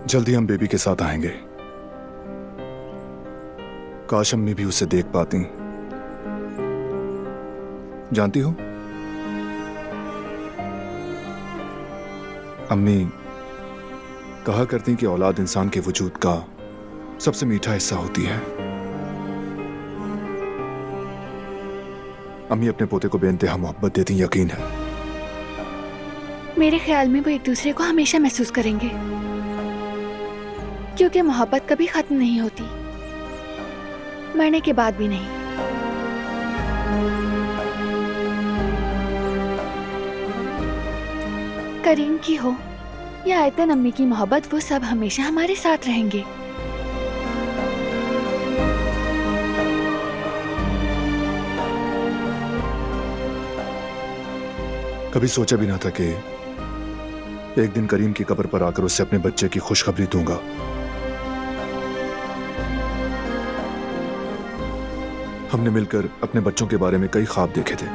जल्दी हम बेबी के साथ आएंगे। काश अम्मी भी उसे देख पाती। जानती हो, अम्मी कहा करती कि औलाद इंसान के वजूद का सबसे मीठा हिस्सा होती है। अम्मी अपने पोते को बेइंतहा मोहब्बत देती, यकीन है। मेरे ख्याल में वो एक दूसरे को हमेशा महसूस करेंगे, क्योंकि मोहब्बत कभी खत्म नहीं होती, मरने के बाद भी नहीं। करीम की हो या आयतन अम्मी की मोहब्बत, वो सब हमेशा हमारे साथ रहेंगे। कभी सोचा भी ना था कि एक दिन करीम की कब्र पर आकर उसे अपने बच्चे की खुशखबरी दूंगा। हमने मिलकर अपने बच्चों के बारे में कई ख्वाब देखे थे।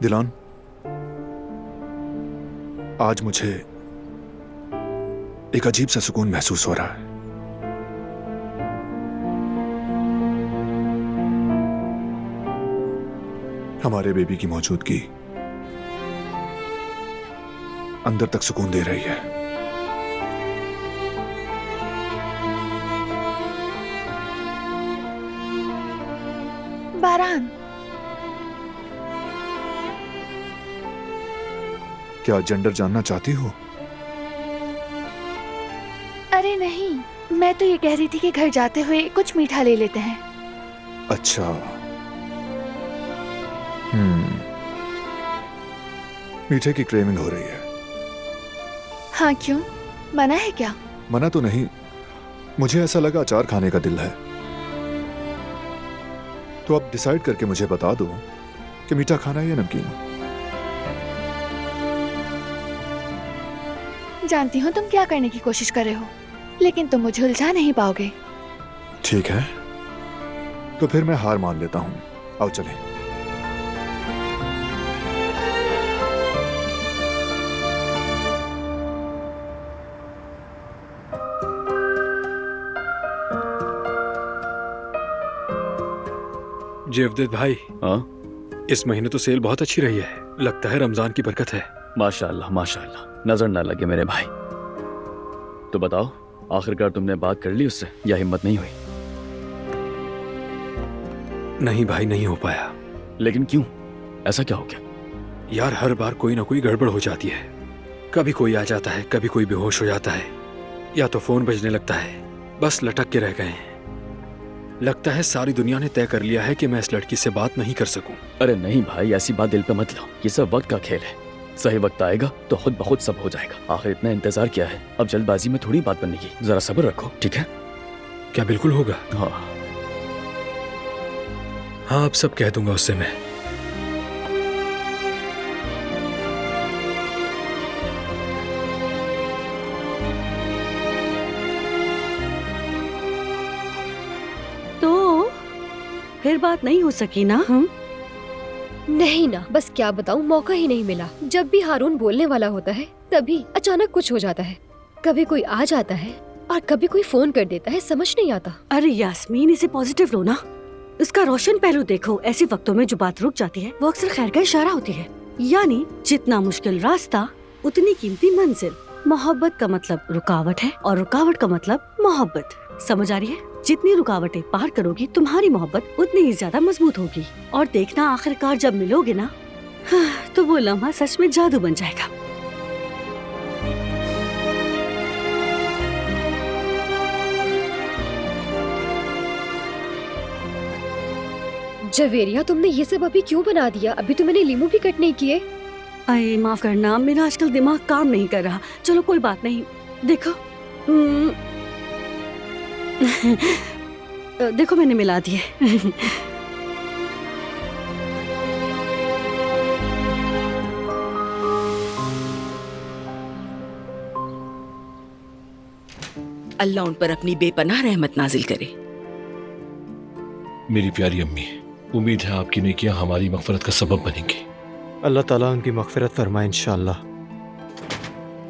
दिलान, आज मुझे एक अजीब सा सुकून महसूस हो रहा है। हमारे बेबी की मौजूदगी अंदर तक सुकून दे रही है। बारान, क्या जेंडर जानना चाहती हो? अरे नहीं, मैं तो ये कह रही थी कि घर जाते हुए कुछ मीठा ले लेते हैं। अच्छा, मीठे की क्रेविंग हो रही है। हाँ, क्यों? मना है क्या? मना तो नहीं, मुझे ऐसा लगा अचार खाने का दिल है। तो अब डिसाइड करके मुझे बता दो कि मीठा खाना है या नमकीन। जानती हूँ तुम क्या करने की कोशिश कर रहे हो, लेकिन तुम मुझे उलझा नहीं पाओगे। ठीक है, तो फिर मैं हार मान लेता हूं। आओ चलें। जेवदेत भाई, हाँ, इस महीने तो सेल बहुत अच्छी रही है। लगता है रमजान की बरकत है। माशाल्लाह माशाल्लाह, नजर ना लगे मेरे भाई। तो बताओ, आखिरकार तुमने बात कर ली उससे या हिम्मत नहीं हुई? नहीं भाई, नहीं हो पाया। लेकिन क्यों? ऐसा क्या हो गया? यार, हर बार कोई ना कोई गड़बड़ हो जाती है। कभी कोई आ जाता है, कभी कोई बेहोश हो जाता है, या तो फोन बजने लगता है। बस लटक के रह गए हैं। लगता है सारी दुनिया ने तय कर लिया है कि मैं इस लड़की से बात नहीं कर सकूं। अरे नहीं भाई, ऐसी बात दिल पे मत लो। ये सब वक्त का खेल है। सही वक्त आएगा तो खुद ब खुद सब हो जाएगा। आखिर इतना इंतजार किया है, अब जल्दबाजी में थोड़ी बात बनने की। जरा सब्र रखो, ठीक है? क्या बिल्कुल होगा? हाँ हाँ, अब सब कह दूंगा उससे मैं। तो फिर बात नहीं हो सकी ना? नहीं ना, बस क्या बताऊं, मौका ही नहीं मिला। जब भी हारून बोलने वाला होता है तभी अचानक कुछ हो जाता है। कभी कोई आ जाता है और कभी कोई फोन कर देता है, समझ नहीं आता। अरे यास्मीन, इसे पॉजिटिव लो ना। इसका रोशन पहलू देखो। ऐसे वक्तों में जो बात रुक जाती है वो अक्सर खैर का इशारा होती है। यानी जितना मुश्किल रास्ता उतनी कीमती मंजिल। मोहब्बत का मतलब रुकावट है और रुकावट का मतलब मोहब्बत। समझ आ रही है? जितनी रुकावटें पार करोगी तुम्हारी मोहब्बत उतनी ही ज्यादा मजबूत होगी। और देखना, आखिरकार जब मिलोगे ना, तो वो लम्हा सच में जादू बन जाएगा। जवेरिया, तुमने ये सब अभी क्यों बना दिया? अभी तो मैंने लीमू भी कट नहीं किए। अरे माफ करना, मेरा आजकल दिमाग काम नहीं कर रहा। चलो कोई बात नहीं। देखो देखो मैंने मिला दिए। अल्लाह उन पर अपनी बेपनाह रहमत नाजिल करे। मेरी प्यारी अम्मी, उम्मीद है आपकी नेकियां हमारी मगफरत का सबब बनेंगी। अल्लाह ताला उनकी मगफिरत फरमाए इंशाअल्लाह।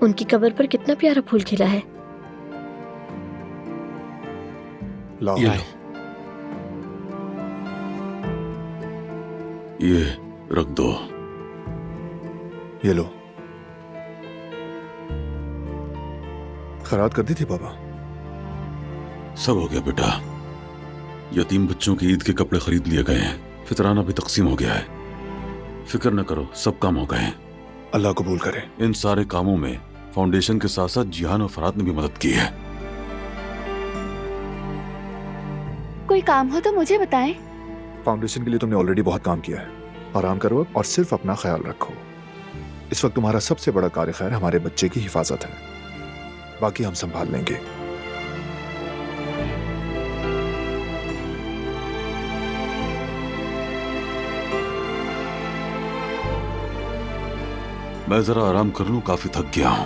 उनकी कब्र पर कितना प्यारा फूल खिला है। लाओ। ये लो। ये रख दो। ये लो। खैरात कर दी थी बाबा? सब हो गया बेटा। यतीम बच्चों की ईद के कपड़े खरीद लिए गए हैं, फितराना भी तकसीम हो गया है। फिक्र न करो, सब काम हो गए हैं। अल्लाह कबूल करे। इन सारे कामों में फाउंडेशन के साथ साथ जिहान और फरात ने भी मदद की है। कोई काम हो तो मुझे बताएं। फाउंडेशन के लिए तुमने ऑलरेडी बहुत काम किया है। आराम करो और सिर्फ अपना ख्याल रखो। इस वक्त तुम्हारा सबसे बड़ा कार्य खैर हमारे बच्चे की हिफाजत है, बाकी हम संभाल लेंगे। मैं जरा आराम कर लूं, काफी थक गया हूं।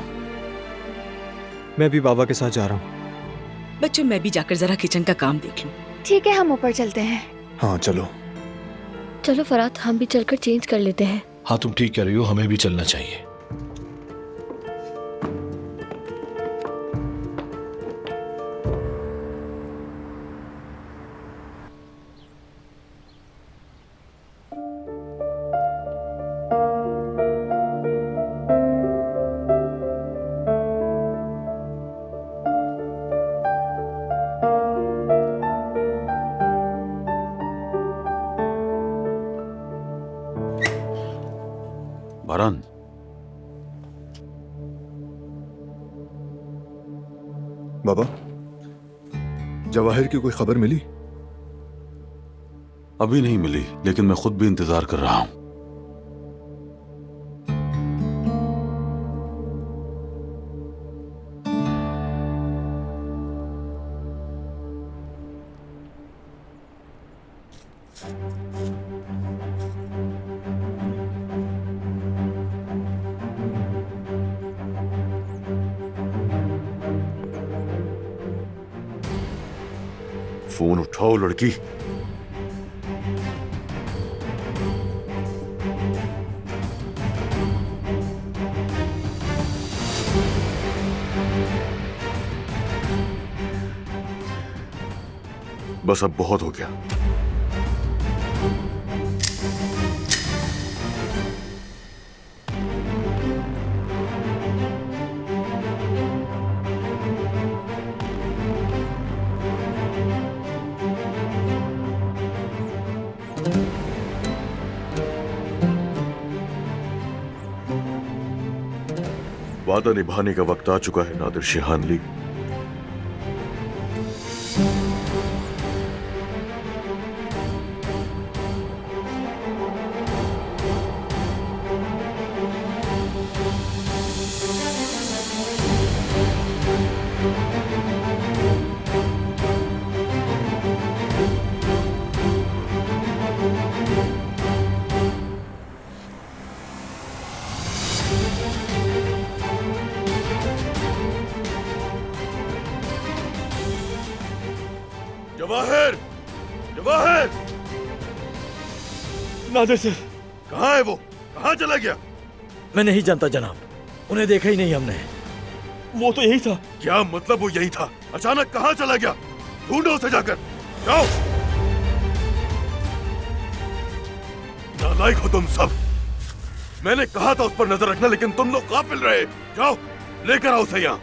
मैं भी बाबा के साथ जा रहा हूँ। बच्चों, मैं भी जाकर जरा किचन का काम देख लूं। ठीक है, हम ऊपर चलते हैं। हाँ चलो। चलो फरात, हम भी चलकर चेंज कर लेते हैं। हाँ तुम ठीक कह रही हो, हमें भी चलना चाहिए। बारान, बाबा, जवाहिर की कोई खबर मिली? अभी नहीं मिली, लेकिन मैं खुद भी इंतजार कर रहा हूं। फोन उठाओ लड़की। बस अब बहुत हो गया। वादा निभाने का वक्त आ चुका है नादिर शिहानली। जवाहिर, जवाहिर! नादिर सर, कहाँ है वो? कहाँ चला गया? मैं नहीं जानता जनाब, उन्हें देखा ही नहीं हमने। वो तो यही था। क्या मतलब वो यही था? अचानक कहाँ चला गया? ढूंढो उसे जाकर। जाओ। नालायक हो तुम सब। मैंने कहा था उस पर नजर रखना, लेकिन तुम लोग गाफिल रहे। जाओ, लेकर आओ उसे यहाँ।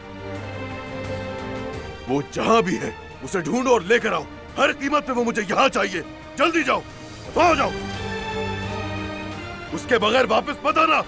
वो जहां भी है उसे ढूंढो और लेकर आओ। हर कीमत पे वो मुझे यहाँ चाहिए। जल्दी जाओ, जाओ। उसके बगैर वापस मत आना।